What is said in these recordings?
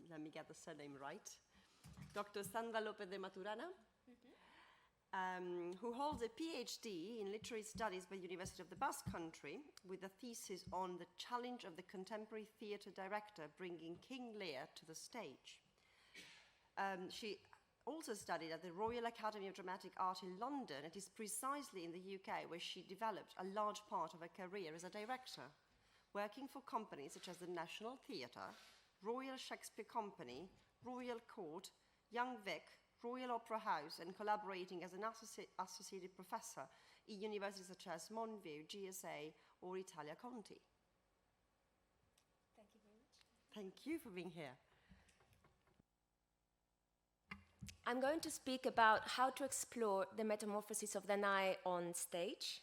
let me get the surname right, Dr. Sandra López de Maturana, who holds a PhD in literary studies by the University of the Basque Country with a thesis on the challenge of the contemporary theatre director bringing King Lear to the stage. She also studied at the Royal Academy of Dramatic Art in London. It is precisely in the UK where she developed a large part of her career as a director, working for companies such as the National Theatre, Royal Shakespeare Company, Royal Court, Young Vic, Royal Opera House, and collaborating as an associated professor in universities such as Montview, GSA, or Italia Conti. Thank you very much. Thank you for being here. I'm going to speak about how to explore the metamorphosis of Danae on stage.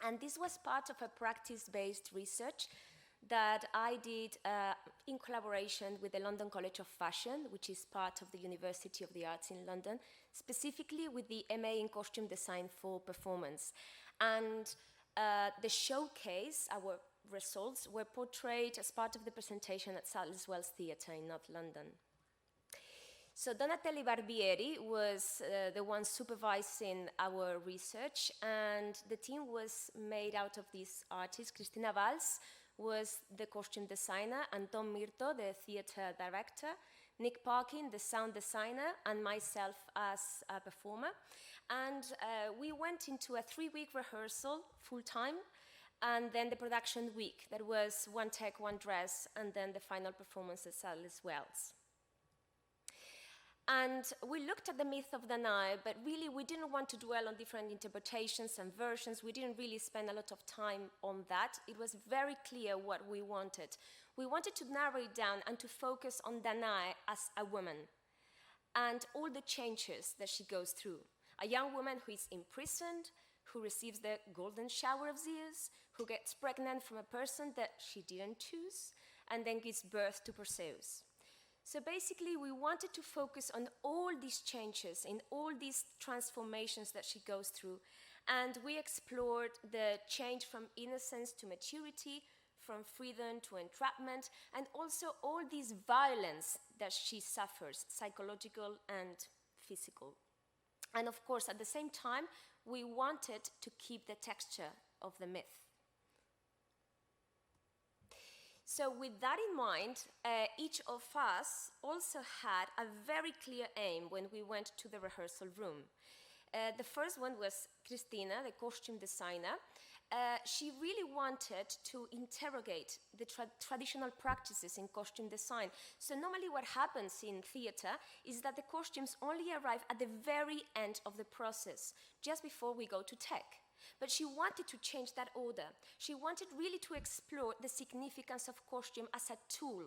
And this was part of a practice-based research that I did in collaboration with the London College of Fashion, which is part of the University of the Arts in London, specifically with the MA in Costume Design for Performance. And the showcase, our results, were portrayed as part of the presentation at Sadler's Wells Theatre in North London. So Donatella Barbieri was the one supervising our research, and the team was made out of these artists. Cristina Valls was the costume designer, Anton Mirto, the theatre director, Nick Parkin, the sound designer, and myself as a performer. And we went into a 3-week rehearsal, full-time, and then the production week. That was one take, one dress, and then the final performance at Sadler's Wells. And we looked at the myth of Danae, but really we didn't want to dwell on different interpretations and versions. We didn't really spend a lot of time on that. It was very clear what we wanted. We wanted to narrow it down and to focus on Danae as a woman and all the changes that she goes through. A young woman who is imprisoned, who receives the golden shower of Zeus, who gets pregnant from a person that she didn't choose, and then gives birth to Perseus. So basically, we wanted to focus on all these changes, in all these transformations that she goes through. And we explored the change from innocence to maturity, from freedom to entrapment, and also all this violence that she suffers, psychological and physical. And of course, at the same time, we wanted to keep the texture of the myth. So with that in mind, each of us also had a very clear aim when we went to the rehearsal room. The first one was Cristina, the costume designer. She really wanted to interrogate the traditional practices in costume design. So normally what happens in theater is that the costumes only arrive at the very end of the process, just before we go to tech. But she wanted to change that order. She wanted really to explore the significance of costume as a tool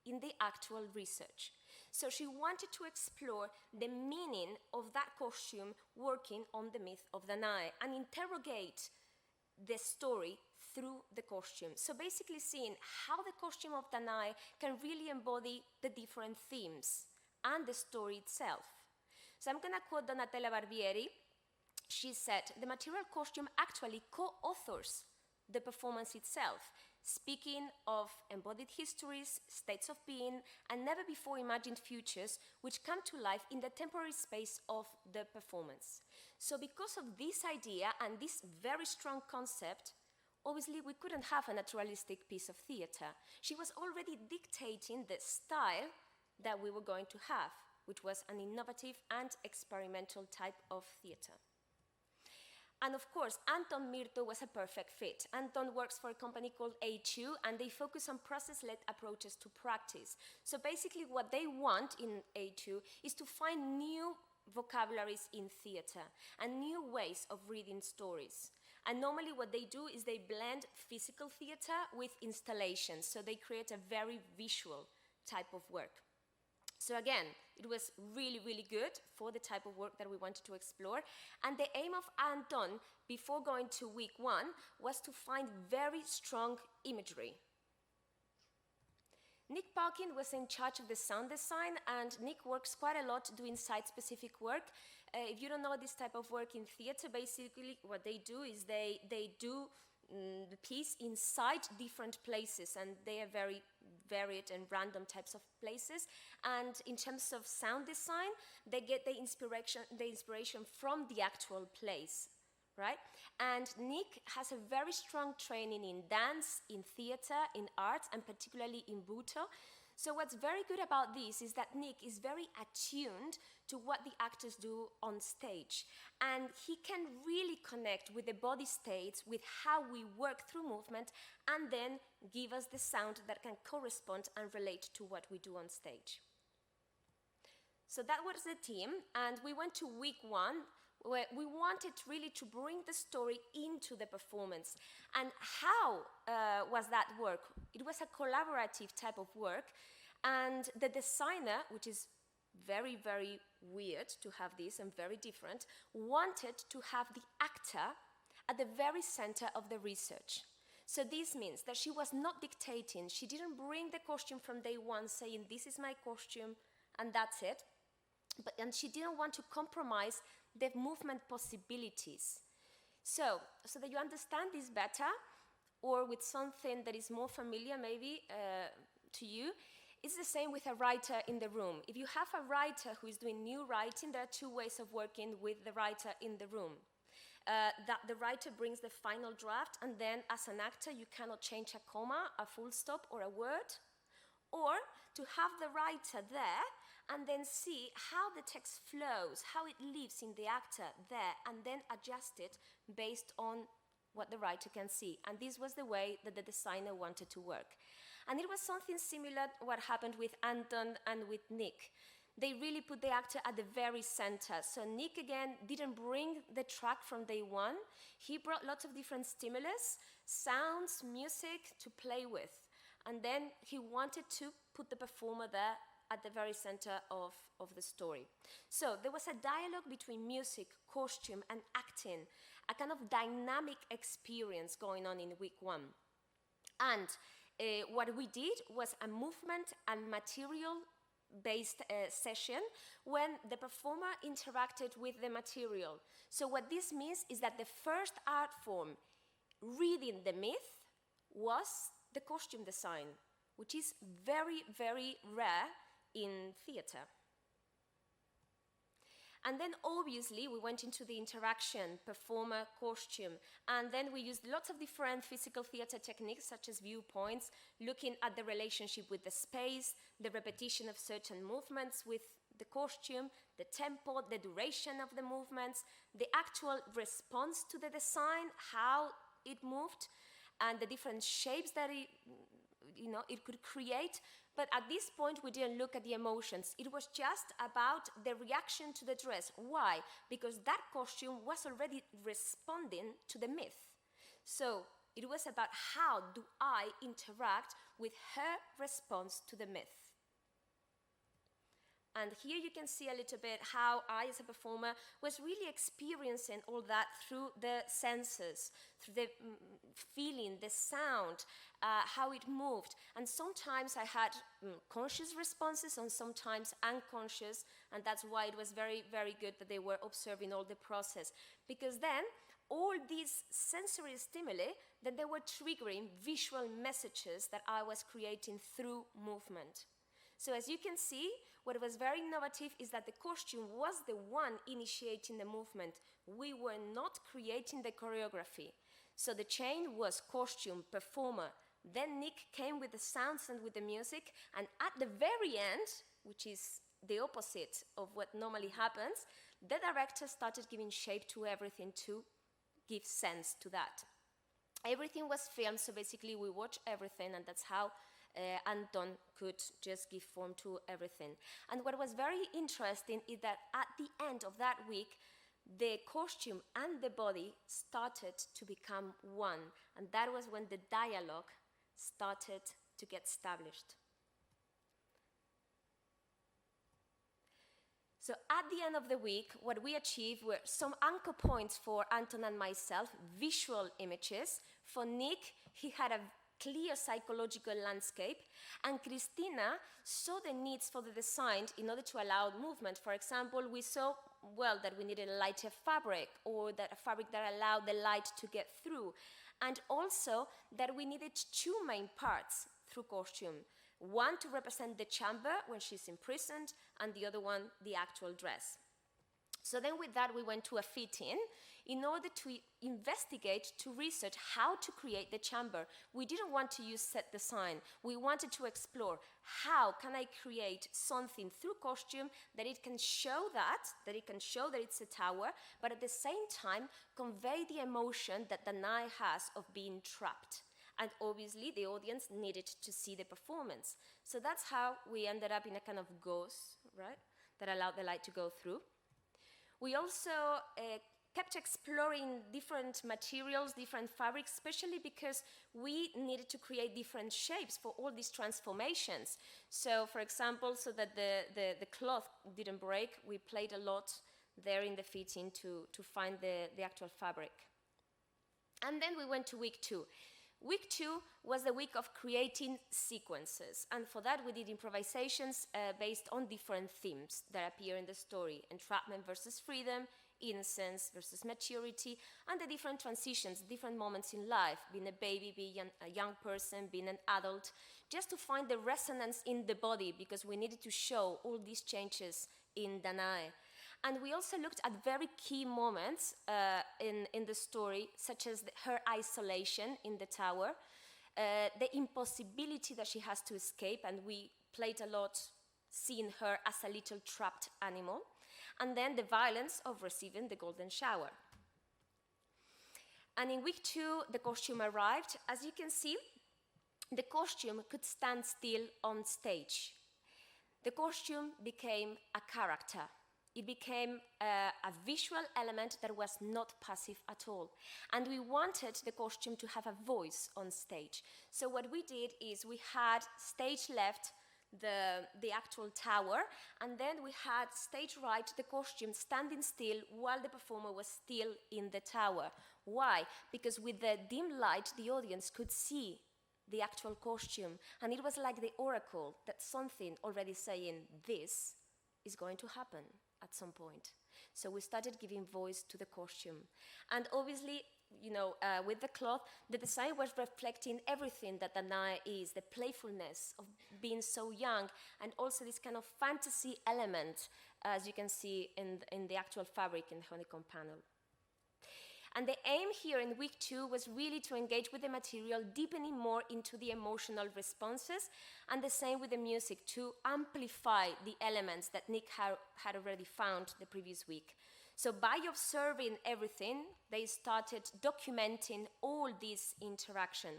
in the actual research. So she wanted to explore the meaning of that costume working on the myth of Danae and interrogate the story through the costume. So basically seeing how the costume of Danae can really embody the different themes and the story itself. So I'm going to quote Donatella Barbieri. She said, the material costume actually co-authors the performance itself, speaking of embodied histories, states of being, and never before imagined futures which come to life in the temporary space of the performance. So because of this idea and this very strong concept, obviously we couldn't have a naturalistic piece of theater. She was already dictating the style that we were going to have, which was an innovative and experimental type of theater. And of course, Anton Mirto was a perfect fit. Anton works for a company called A2, and they focus on process-led approaches to practice. So basically what they want in A2 is to find new vocabularies in theater and new ways of reading stories. And normally what they do is they blend physical theater with installations, so they create a very visual type of work. So again, it was really, really good for the type of work that we wanted to explore. And the aim of Anton, before going to week 1, was to find very strong imagery. Nick Parkin was in charge of the sound design, and Nick works quite a lot doing site-specific work. If you don't know this type of work in theater, basically what they do is they do the piece inside different places, and they are very varied and random types of places. And in terms of sound design, they get the inspiration from the actual place, right? And Nick has a very strong training in dance, in theater, in art, and particularly in Buto. So what's very good about this is that Nick is very attuned to what the actors do on stage. And he can really connect with the body states, with how we work through movement, and then give us the sound that can correspond and relate to what we do on stage. So that was the team, and we went to week 1, where we wanted really to bring the story into the performance. And how was that work? It was a collaborative type of work, and the designer, which is very, very weird to have this and very different, wanted to have the actor at the very center of the research. So this means that she was not dictating. She didn't bring the costume from day one saying, this is my costume, and that's it. And she didn't want to compromise the movement possibilities. So that you understand this better, or with something that is more familiar maybe to you, it's the same with a writer in the room. If you have a writer who is doing new writing, there are 2 ways of working with the writer in the room. That the writer brings the final draft, and then as an actor you cannot change a comma, a full stop, or a word. Or to have the writer there and then see how the text flows, how it lives in the actor there, and then adjust it based on what the writer can see. And this was the way that the designer wanted to work. And it was something similar to what happened with Anton and with Nick. They really put the actor at the very center. So Nick, again, didn't bring the track from day one. He brought lots of different stimulus, sounds, music to play with. And then he wanted to put the performer there at the very center of the story. So there was a dialogue between music, costume, and acting, a kind of dynamic experience going on in week 1. And what we did was a movement and material-based session when the performer interacted with the material. So what this means is that the first art form reading the myth was the costume design, which is very, very rare in theater. And then obviously we went into the interaction, performer, costume, and then we used lots of different physical theater techniques such as viewpoints, looking at the relationship with the space, the repetition of certain movements with the costume, the tempo, the duration of the movements, the actual response to the design, how it moved, and the different shapes that it could create. But at this point, we didn't look at the emotions. It was just about the reaction to the dress. Why? Because that costume was already responding to the myth. So it was about how do I interact with her response to the myth. And here you can see a little bit how I, as a performer, was really experiencing all that through the senses, through the feeling, the sound, how it moved. And sometimes I had conscious responses and sometimes unconscious, and that's why it was very, very good that they were observing all the process. Because then, all these sensory stimuli, then they were triggering visual messages that I was creating through movement. So as you can see, what was very innovative is that the costume was the one initiating the movement. We were not creating the choreography. So the chain was costume, performer. Then Nick came with the sounds and with the music. And at the very end, which is the opposite of what normally happens, the director started giving shape to everything to give sense to that. Everything was filmed, so basically we watched everything, and that's how Anton could just give form to everything. And what was very interesting is that at the end of that week, the costume and the body started to become one. And that was when the dialogue started to get established. So at the end of the week, what we achieved were some anchor points for Anton and myself, visual images. For Nick, he had a clear psychological landscape, and Christina saw the needs for the design in order to allow movement. For example, we saw, well, that we needed a lighter fabric, or that a fabric that allowed the light to get through, and also that we needed two main parts through costume. One to represent the chamber when she's imprisoned, and the other one, the actual dress. So then with that, we went to a fit-in in order to investigate, to research how to create the chamber. We didn't want to use set design. We wanted to explore how can I create something through costume that it can show that it's a tower, but at the same time convey the emotion that Danae has of being trapped. And obviously the audience needed to see the performance. So that's how we ended up in a kind of gauze, right, that allowed the light to go through. We also kept exploring different materials, different fabrics, especially because we needed to create different shapes for all these transformations. So, for example, so that the cloth didn't break, we played a lot there in the fitting to find the actual fabric. And then we went to week 2. Week 2 was the week of creating sequences, and for that we did improvisations based on different themes that appear in the story: entrapment versus freedom, innocence versus maturity, and the different transitions, different moments in life, being a baby, being a young person, being an adult, just to find the resonance in the body, because we needed to show all these changes in Danae. And we also looked at very key moments in the story, such as her isolation in the tower, the impossibility that she has to escape, and we played a lot seeing her as a little trapped animal, and then the violence of receiving the golden shower. And in week 2, the costume arrived. As you can see, the costume could stand still on stage. The costume became a character. It became a visual element that was not passive at all. And we wanted the costume to have a voice on stage. So what we did is we had stage left the actual tower, and then we had stage right the costume standing still while the performer was still in the tower. Why? Because with the dim light, the audience could see the actual costume, and it was like the oracle, that something already saying this is going to happen at some point. So we started giving voice to the costume. And obviously, with the cloth, the design was reflecting everything that Danae is, the playfulness of being so young, and also this kind of fantasy element, as you can see in the actual fabric in the honeycomb panel. And the aim here in week 2 was really to engage with the material, deepening more into the emotional responses, and the same with the music, to amplify the elements that Nick had already found the previous week. So by observing everything, they started documenting all this interaction.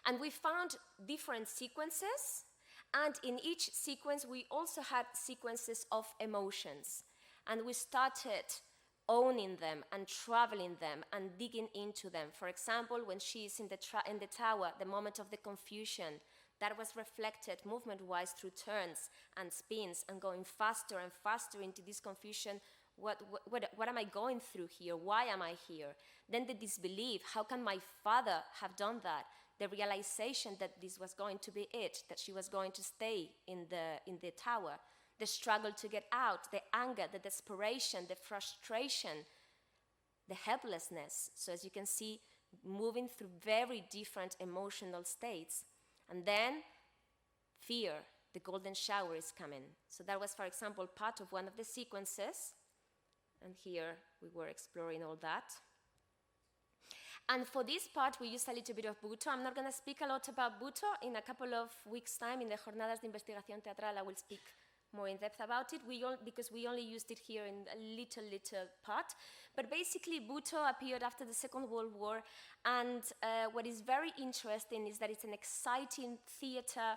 And we found different sequences, and in each sequence we also had sequences of emotions. And we started owning them and traveling them and digging into them. For example, when she's in the tower, the moment of the confusion, that was reflected movement-wise through turns and spins and going faster and faster into this confusion. What am I going through here? Why am I here? Then the disbelief, how can my father have done that? The realization that this was going to be it, that she was going to stay in the tower. The struggle to get out, the anger, the desperation, the frustration, the helplessness. So as you can see, moving through very different emotional states. And then fear, the golden shower is coming. So that was, for example, part of one of the sequences. And here we were exploring all that. And for this part, we used a little bit of Buto. I'm not going to speak a lot about Buto. In a couple of weeks' time, in the Jornadas de Investigación Teatral, I will speak more in depth about it, because we only used it here in a little part. But basically, Buto appeared after the Second World War, and what is very interesting is that it's an exciting theater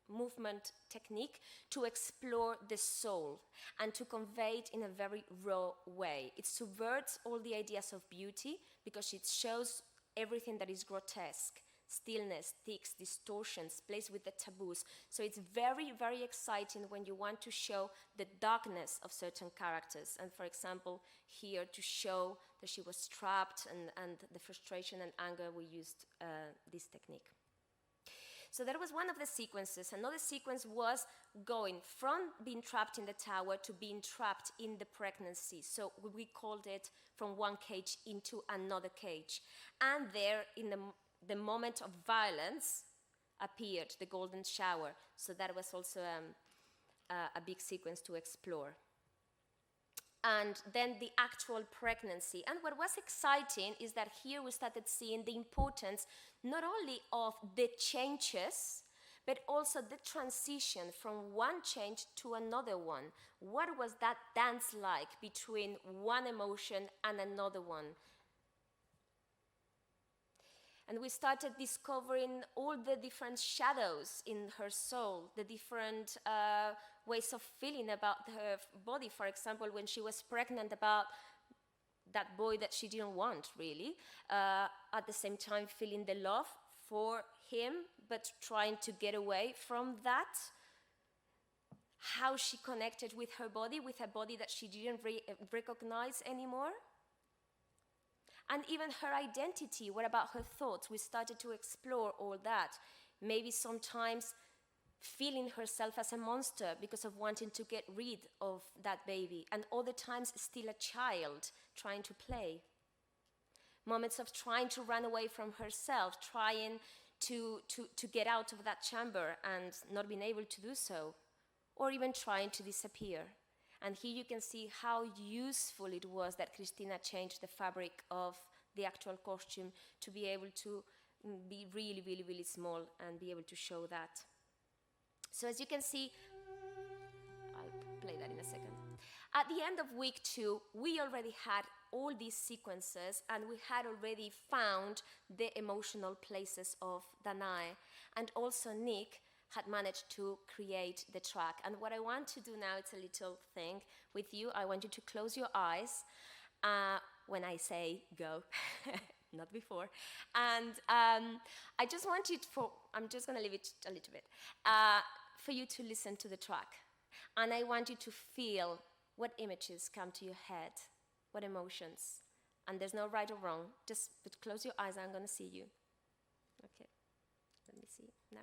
movement technique to explore the soul and to convey it in a very raw way. It subverts all the ideas of beauty because it shows everything that is grotesque. Stillness, tics, distortions, plays with the taboos. So it's very, very exciting when you want to show the darkness of certain characters. And for example, here to show that she was trapped and the frustration and anger, we used this technique. So that was one of the sequences. Another sequence was going from being trapped in the tower to being trapped in the pregnancy. So we called it from one cage into another cage. And there, in the moment of violence, appeared, the golden shower. So that was also a big sequence to explore. And then the actual pregnancy. And what was exciting is that here we started seeing the importance not only of the changes, but also the transition from one change to another one. What was that dance like between one emotion and another one? And we started discovering all the different shadows in her soul, the different ways of feeling about her body. For example, when she was pregnant, about that boy that she didn't want, really. At the same time, feeling the love for him, but trying to get away from that. How she connected with her body, with a body that she didn't recognize anymore. And even her identity, what about her thoughts? We started to explore all that. Maybe sometimes feeling herself as a monster because of wanting to get rid of that baby, and other times still a child trying to play. Moments of trying to run away from herself, trying to get out of that chamber and not being able to do so, or even trying to disappear. And here you can see how useful it was that Cristina changed the fabric of the actual costume to be able to be really, really, really small and be able to show that. So as you can see, I'll play that in a second. At the end of week 2, we already had all these sequences, and we had already found the emotional places of Danae. And also Nick had managed to create the track. And what I want to do now, it's a little thing with you. I want you to close your eyes when I say go, not before. And I just want you to, I'm just going to leave it a little bit, for you to listen to the track. And I want you to feel what images come to your head, what emotions. And there's no right or wrong. Just close your eyes, I'm going to see you. Okay, let me see now.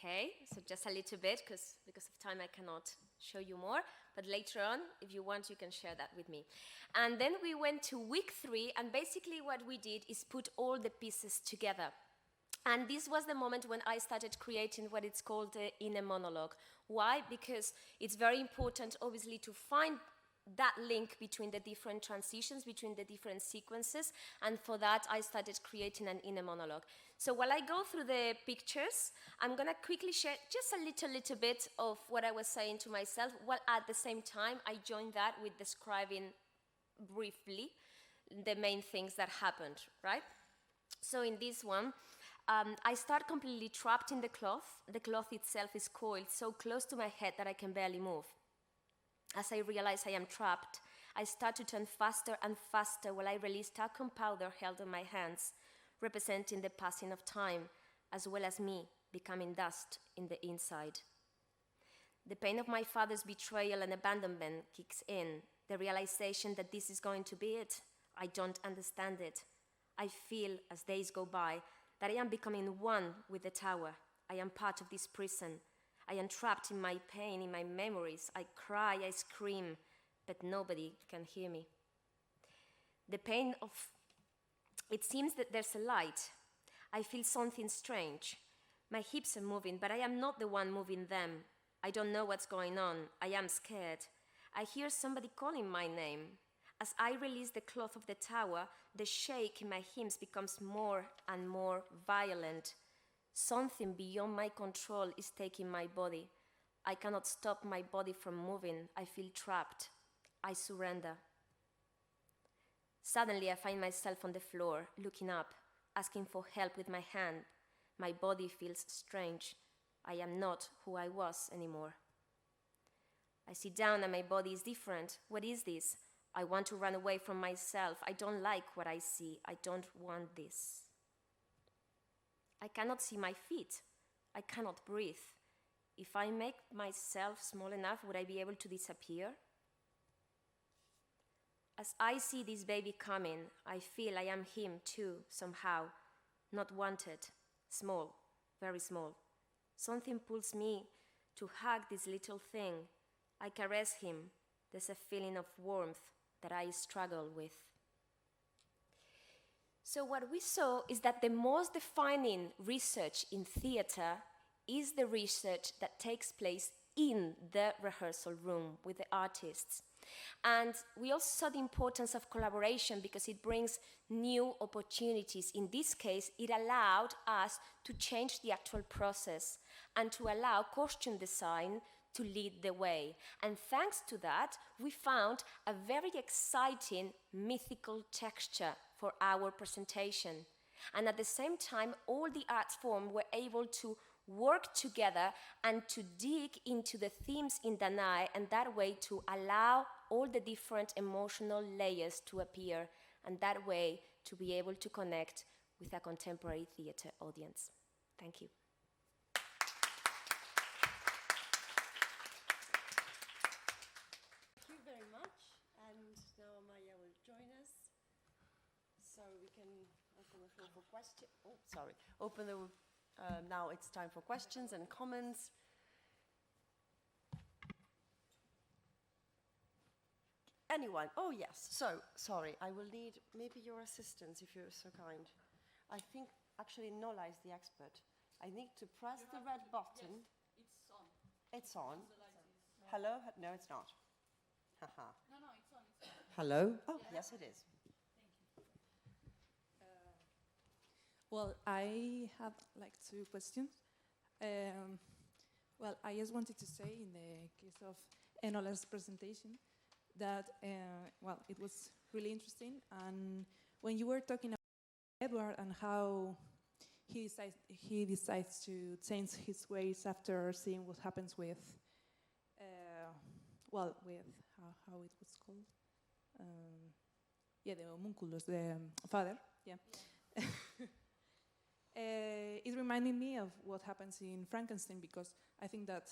Okay, so just a little bit, because of time I cannot show you more, but later on, if you want, you can share that with me. And then we went to week 3, and basically what we did is put all the pieces together. And this was the moment when I started creating what it's called the inner monologue. Why? Because it's very important, obviously, to find that link between the different transitions, between the different sequences, and for that I started creating an inner monologue. So while I go through the pictures, I'm going to quickly share just a little bit of what I was saying to myself, while at the same time I joined that with describing briefly the main things that happened, right? So in this one, I start completely trapped in the cloth. The cloth itself is coiled so close to my head that I can barely move. As I realize I am trapped, I start to turn faster and faster while I release talcum powder held in my hands, representing the passing of time, as well as me becoming dust in the inside. The pain of my father's betrayal and abandonment kicks in, the realization that this is going to be it. I don't understand it. I feel, as days go by, that I am becoming one with the tower. I am part of this prison. I am trapped in my pain, in my memories. I cry, I scream, but nobody can hear me. The pain of... It seems that there's a light. I feel something strange. My hips are moving, but I am not the one moving them. I don't know what's going on. I am scared. I hear somebody calling my name. As I release the cloth of the tower, the shake in my hips becomes more and more violent. Something beyond my control is taking my body. I cannot stop my body from moving. I feel trapped. I surrender. Suddenly, I find myself on the floor, looking up, asking for help with my hand. My body feels strange. I am not who I was anymore. I sit down and my body is different. What is this? I want to run away from myself. I don't like what I see. I don't want this. I cannot see my feet. I cannot breathe. If I make myself small enough, would I be able to disappear? As I see this baby coming, I feel I am him too, somehow, not wanted, small, very small. Something pulls me to hug this little thing. I caress him. There's a feeling of warmth that I struggle with. So what we saw is that the most defining research in theater is the research that takes place in the rehearsal room with the artists. And we also saw the importance of collaboration because it brings new opportunities. In this case, it allowed us to change the actual process and to allow costume design to lead the way. And thanks to that, we found a very exciting mythical texture for our presentation. And at the same time, all the art forms were able to work together and to dig into the themes in Danae, and that way to allow all the different emotional layers to appear, and that way to be able to connect with a contemporary theater audience. Thank you. Thank you very much. And now Maya will join us. So we can open the floor for questions. Oh, sorry. Now it's time for questions and comments. Anyone? Oh, yes. So, sorry, I will need maybe your assistance if you're so kind. I think actually Nola is the expert. I need to press the red button. Yes, it's on. It's on. No. Hello? No, it's not. Haha. No, it's on. It's on. Hello? Oh, yes, it is. Well, I have like two questions. Well, I just wanted to say in the case of Enola's presentation that, well, it was really interesting. And when you were talking about Edward and how he decides to change his ways after seeing what happens with, well, with how it was called, yeah, the homunculus, the father, yeah. It reminded me of what happens in Frankenstein, because I think that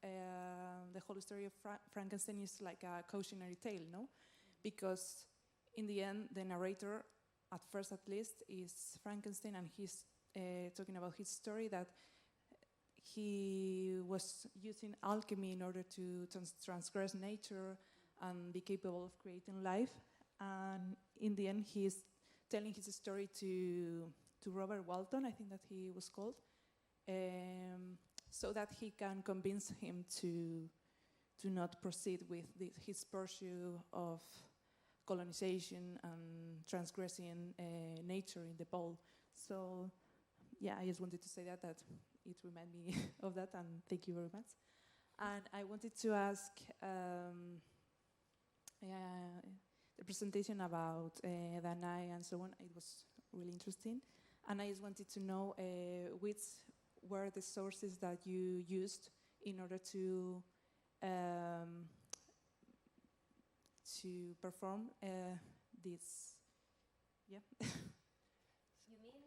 the whole story of Frankenstein is like a cautionary tale, no? Because in the end, the narrator, at first at least, is Frankenstein, and he's talking about his story that he was using alchemy in order to transgress nature and be capable of creating life. And in the end, he's telling his story to Robert Walton, I think that he was called, so that he can convince him to not proceed with his pursuit of colonization and transgressing nature in the pole. So, yeah, I just wanted to say that it reminded me of that, and thank you very much. And I wanted to ask the presentation about Danae and so on. It was really interesting. And I just wanted to know which were the sources that you used in order to perform this. Yeah. You mean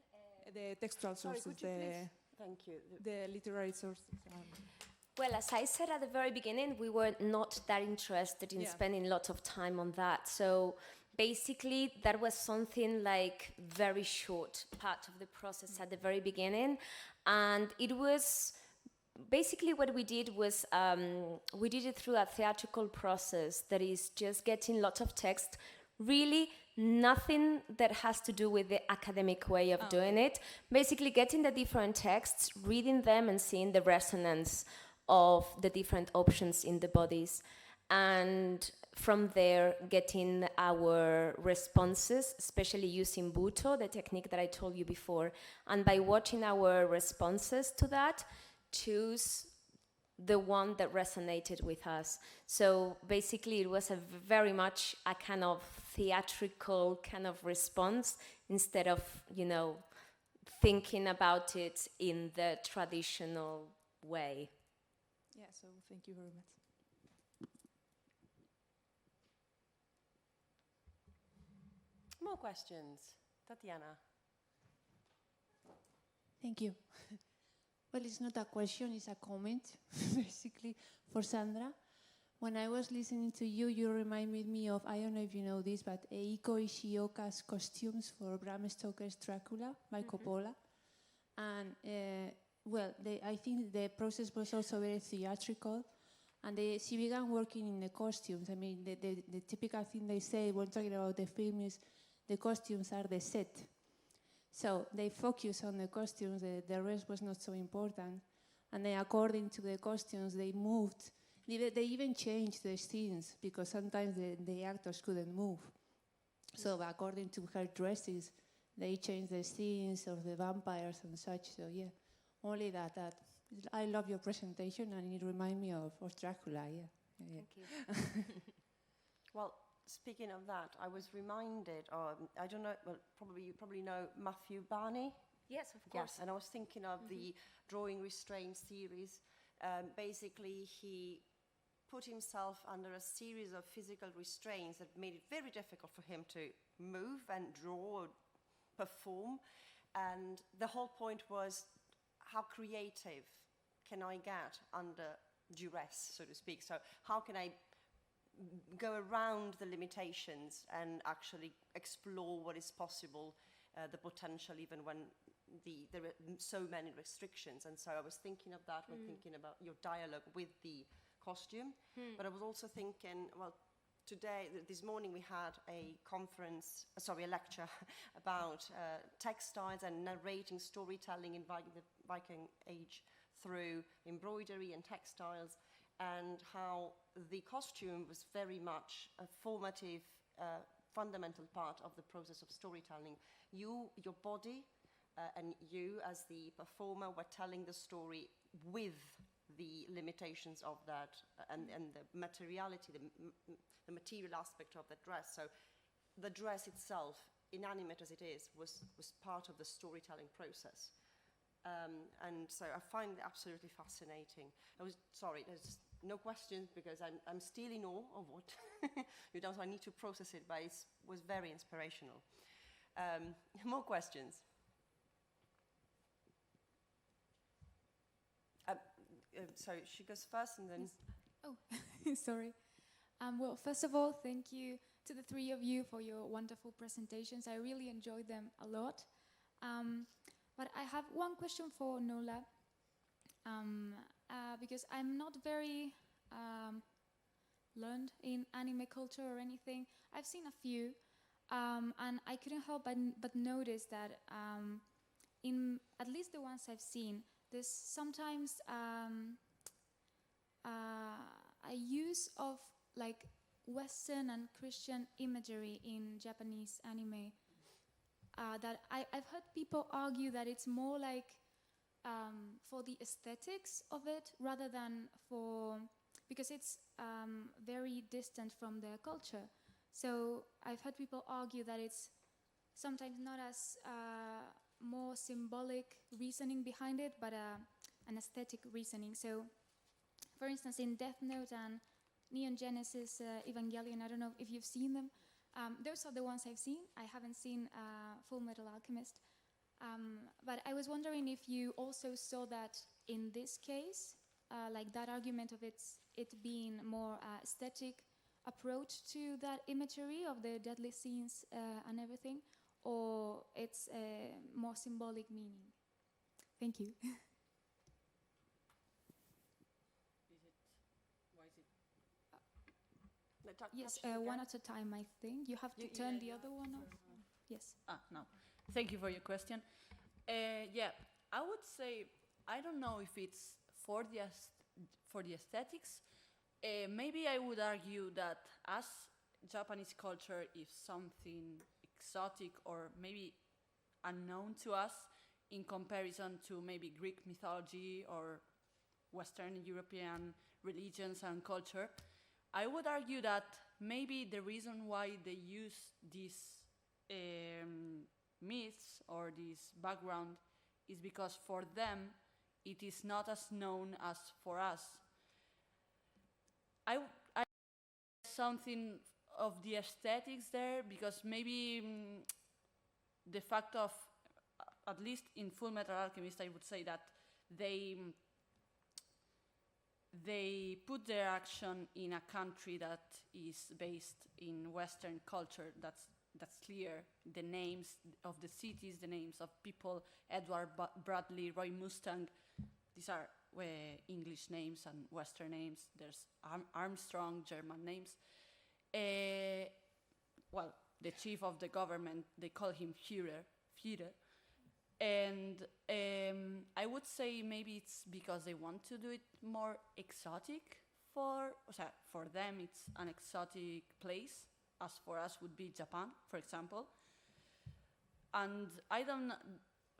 the textual sources, Sorry, could you please? Thank you. the literary sources. Well, as I said at the very beginning, we were not that interested in spending lots of time on that. So basically, that was something like very short part of the process at the very beginning. And it was basically what we did was we did it through a theatrical process that is just getting lots of text, really nothing that has to do with the academic way of doing it. Basically getting the different texts, reading them and seeing the resonance of the different options in the bodies. And from there, getting our responses, especially using Buto, the technique that I told you before. And by watching our responses to that, choose the one that resonated with us. So basically, it was a very much a kind of theatrical kind of response instead of, thinking about it in the traditional way. Yeah, so thank you very much. More questions? Tatiana. Thank you. Well, it's not a question, it's a comment, basically, for Sandra. When I was listening to you, you reminded me of, I don't know if you know this, but Eiko Ishioka's costumes for Bram Stoker's Dracula by Coppola. And, I think the process was also very theatrical. And she began working in the costumes. I mean, the typical thing they say when talking about the film is the costumes are the set. So they focused on the costumes, the rest was not so important. And then according to the costumes, they moved. They even changed the scenes because sometimes the actors couldn't move. So according to her dresses, they changed the scenes of the vampires and such. So yeah, only that. I love your presentation and it reminds me of Dracula, yeah. Thank you. Well, speaking of that, I was reminded, I don't know, well, you probably know Matthew Barney. Yes, of course. Yes, and I was thinking of the drawing restraint series. Basically, he put himself under a series of physical restraints that made it very difficult for him to move and draw or perform. And the whole point was, how creative can I get under duress, so to speak? So how can I go around the limitations and actually explore what is possible, the potential even when there are so many restrictions. And so I was thinking of that when thinking about your dialogue with the costume. But I was also thinking, well, this morning we had a lecture about textiles and narrating storytelling in the Viking Age through embroidery and textiles, and how the costume was very much a formative, fundamental part of the process of storytelling. Your body, and you as the performer were telling the story with the limitations of that and the materiality, the material aspect of the dress. So the dress itself, inanimate as it is, was part of the storytelling process. And so I find it absolutely fascinating. There's no questions because I'm still in awe of what you've done, so I need to process it, but it was very inspirational. More questions? So she goes first and then... Yes. Oh, sorry. Well, first of all, thank you to the three of you for your wonderful presentations. I really enjoyed them a lot. But I have one question for Nola, because I'm not very learned in anime culture or anything. I've seen a few, and I couldn't help but notice that in at least the ones I've seen, there's sometimes a use of like Western and Christian imagery in Japanese anime that I've heard people argue that it's more like for the aesthetics of it rather than because it's very distant from their culture. So I've heard people argue that it's sometimes not as more symbolic reasoning behind it, but an aesthetic reasoning. So, for instance, in Death Note and Neon Genesis Evangelion, I don't know if you've seen them. Those are the ones I've seen. I haven't seen Full Metal Alchemist. But I was wondering if you also saw that in this case, like that argument of it being more aesthetic approach to that imagery of the deadly scenes and everything, or it's a more symbolic meaning. Thank you. Yes, one at a time, I think. You have to turn the other one off. Yes. No. Thank you for your question. Yeah, I would say, I don't know if it's for the aesthetics. Maybe I would argue that as Japanese culture is something exotic or maybe unknown to us in comparison to maybe Greek mythology or Western European religions and culture, I would argue that maybe the reason why they use these myths or this background is because for them it is not as known as for us. I something of the aesthetics there, because maybe the fact of, at least in Full Metal Alchemist, I would say that they put their action in a country that is based in Western culture. That's clear. The names of the cities, the names of people, Edward Bradley, Roy Mustang, these are English names and Western names. There's Armstrong, German names. Well, the chief of the government, they call him Führer. And I would say maybe it's because they want to do it more exotic for them. It's an exotic place, as for us would be Japan, for example. And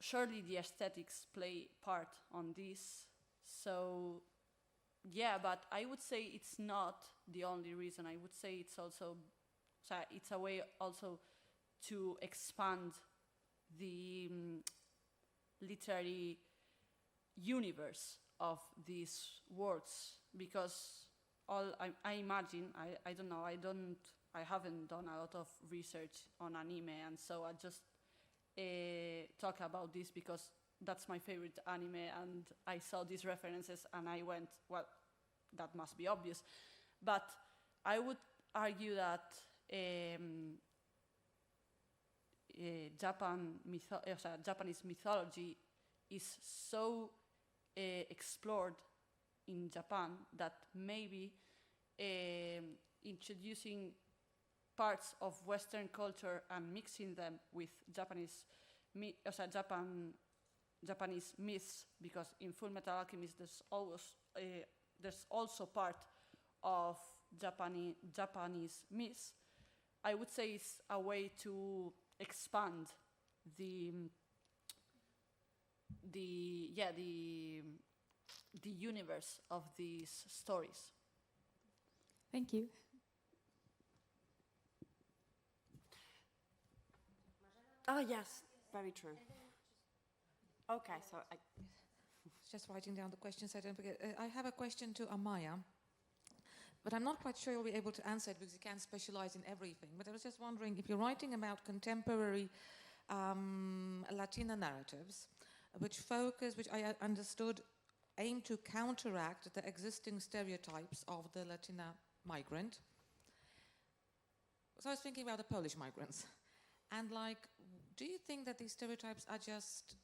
surely the aesthetics play part on this. So yeah, but I would say it's not the only reason. I would say it's also, it's a way also to expand the literary universe of these works, because I imagine, I don't know, I haven't done a lot of research on anime, and so I just talk about this because that's my favorite anime, and I saw these references and I went, well, that must be obvious. But I would argue that Japanese mythology is so explored in Japan that maybe introducing parts of Western culture and mixing them with Japanese myths, because in Full Metal Alchemist there's also part of Japanese myths. I would say it's a way to expand the universe of these stories. Thank you. Oh, yes, very true. Okay, so Just writing down the questions so I don't forget. I have a question to Amaya, but I'm not quite sure you'll be able to answer it because you can't specialize in everything. But I was just wondering, if you're writing about contemporary Latina narratives, which I understood aim to counteract the existing stereotypes of the Latina migrant. So I was thinking about the Polish migrants. And do you think that these stereotypes are just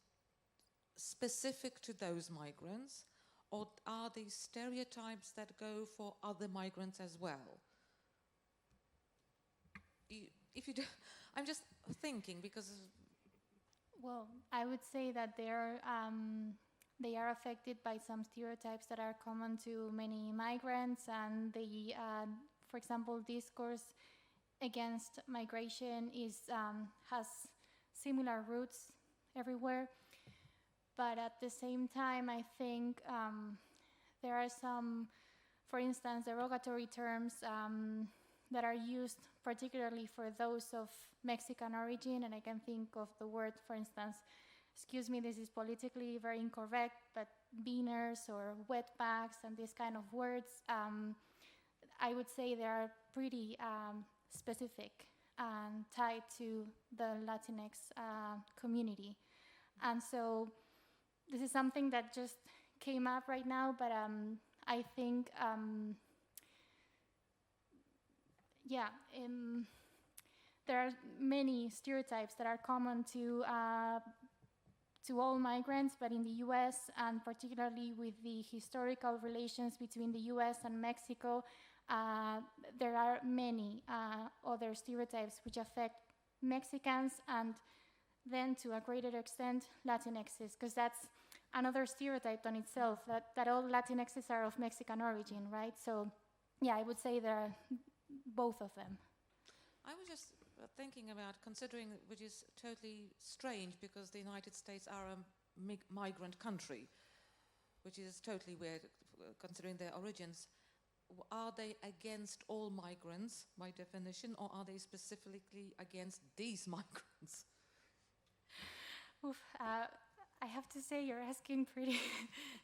specific to those migrants, or are these stereotypes that go for other migrants as well? I'm just thinking because. Well, I would say that they are affected by some stereotypes that are common to many migrants, and they, for example, discourse against migration has similar roots everywhere. But at the same time, I think there are some, for instance, derogatory terms that are used particularly for those of Mexican origin, and I can think of the word, for instance, excuse me, this is politically very incorrect, but beaners or wetbacks and these kind of words, I would say they are pretty specific and tied to the Latinx community. And so this is something that just came up right now, but I think, there are many stereotypes that are common to all migrants, but in the US, and particularly with the historical relations between the US and Mexico, there are many other stereotypes which affect Mexicans, and then to a greater extent Latinxes, because that's another stereotype on itself, that all Latinxes are of Mexican origin, right? So yeah, I would say there are both of them. I was just thinking about considering, which is totally strange because the United States are a migrant country, which is totally weird considering their origins. Are they against all migrants by definition, or are they specifically against these migrants? Oof, I have to say you're asking pretty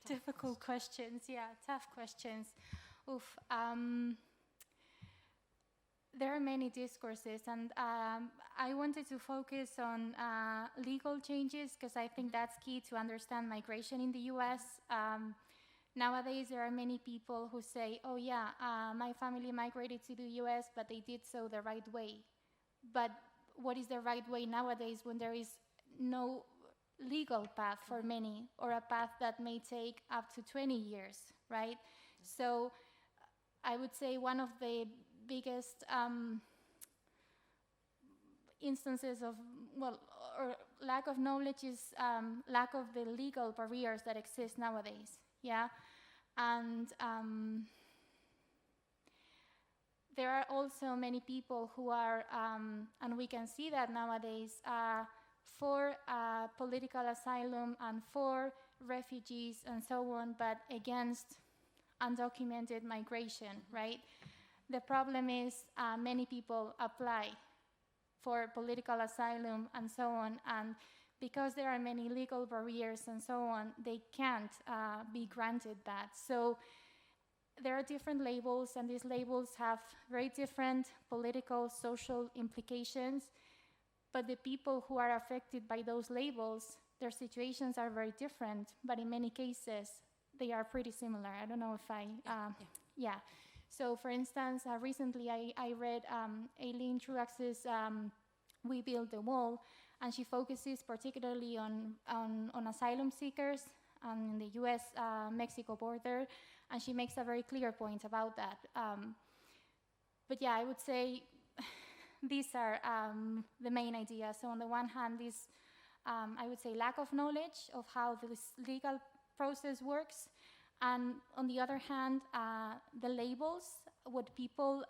difficult questions. Yeah, tough questions. Oof. there are many discourses, and I wanted to focus on legal changes because I think that's key to understand migration in the US. Nowadays, there are many people who say, oh yeah, my family migrated to the US, but they did so the right way. But what is the right way nowadays when there is no legal path for many, or a path that may take up to 20 years, right? So I would say one of the biggest instances of, well, or lack of knowledge is lack of the legal barriers that exist nowadays, yeah? And there are also many people who are, and we can see that nowadays, for political asylum and for refugees and so on, but against undocumented migration, right? The problem is many people apply for political asylum and so on, and because there are many legal barriers and so on, they can't be granted that. So there are different labels, and these labels have very different political, social implications, but the people who are affected by those labels, their situations are very different, but in many cases, they are pretty similar. I don't know if yeah. So for instance, recently I read Aileen Truax's We Build the Wall, and she focuses particularly on asylum seekers in the US-Mexico border, and she makes a very clear point about that. But yeah, I would say these are the main ideas. So on the one hand, this, I would say, lack of knowledge of how this legal process works, and on the other hand, the labels, what people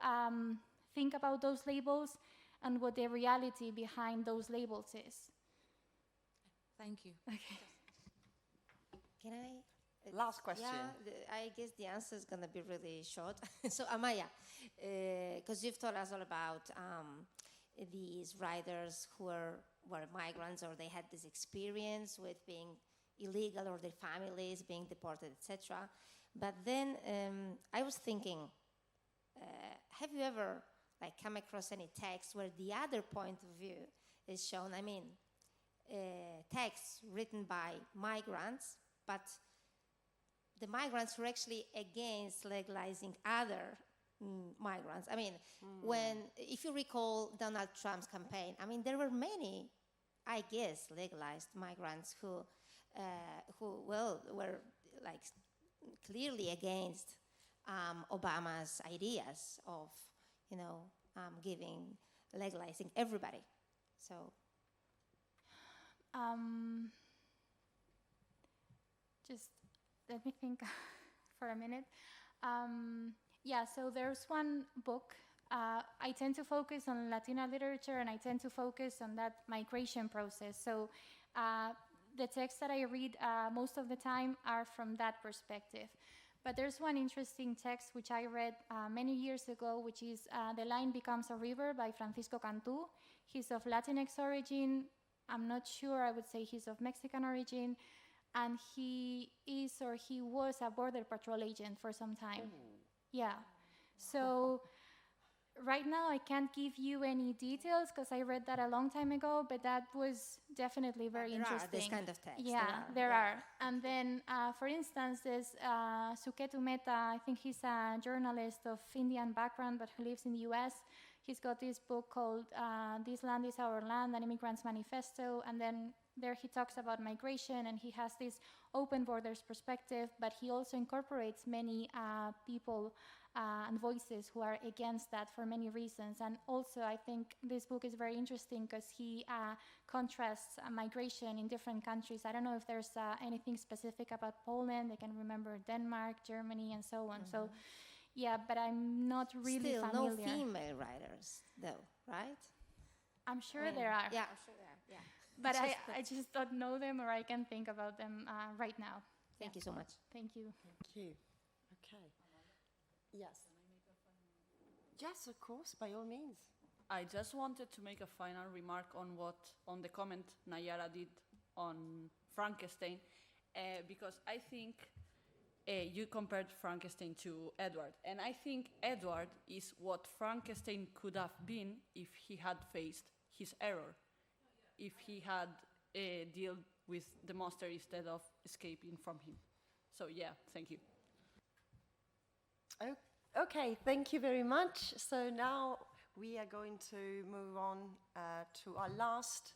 think about those labels, and what the reality behind those labels is. Thank you. Okay. Can I? Last question. Yeah, I guess the answer is going to be really short. So, Amaya, because you've told us all about these writers who were migrants, or they had this experience with being illegal, or their families being deported, etc. But then I was thinking, have you ever come across any text where the other point of view is shown? I mean, texts written by migrants, but the migrants were actually against legalizing other migrants. I mean, if you recall Donald Trump's campaign, I mean, there were many, I guess, legalized migrants who were clearly against Obama's ideas of, legalizing everybody. So. Just let me think for a minute. Yeah, so there's one book. I tend to focus on Latina literature, and I tend to focus on that migration process. So the texts that I read most of the time are from that perspective. But there's one interesting text which I read many years ago, which is The Line Becomes a River by Francisco Cantú. He's of Latinx origin. I'm not sure, I would say he's of Mexican origin. And he is, or he was, a border patrol agent for some time. Ooh. Yeah. So right now I can't give you any details because I read that a long time ago, but that was definitely very interesting. There are this kind of text. Yeah, there are. And then, for instance, there's Suketu Mehta. I think he's a journalist of Indian background, but who lives in the US. He's got this book called This Land is Our Land, an Immigrant's Manifesto, and then there he talks about migration, and he has this open borders perspective, but he also incorporates many people and voices who are against that for many reasons. And also I think this book is very interesting because he contrasts migration in different countries. I don't know if there's anything specific about Poland. I can remember Denmark, Germany, and so on. Mm-hmm. So yeah, but I'm not really familiar. Still no female writers though, right? I'm sure there are. Yeah, I'm sure there are, yeah. But I just don't know them, or I can think about them right now. Thank you so much. Thank you. Thank you. Okay. Yes. Yes, of course, by all means. I just wanted to make a final remark on the comment Nayara did on Frankenstein, because I think you compared Frankenstein to Edward, and I think Edward is what Frankenstein could have been if he had faced his error, if he had dealt with the monster instead of escaping from him. So yeah, thank you. Okay, thank you very much. So now we are going to move on to our last